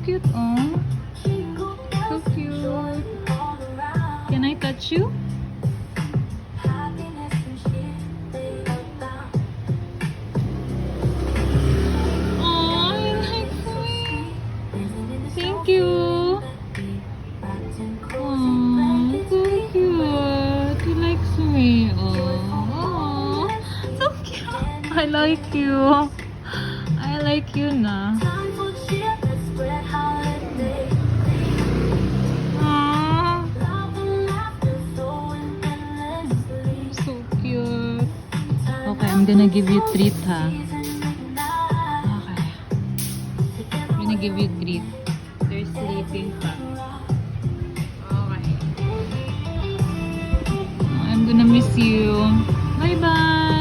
cute. Oh, so cute. Can I touch you? Oh, you like me. Thank you. Oh, so cute. You like me. Oh, so cute. I like you. I like you na. Ah, so cute. Okay, I'm gonna give you treat, ha? Okay. I'm gonna give you treat. They're sleeping pa. Okay. I'm gonna miss you. Bye-bye.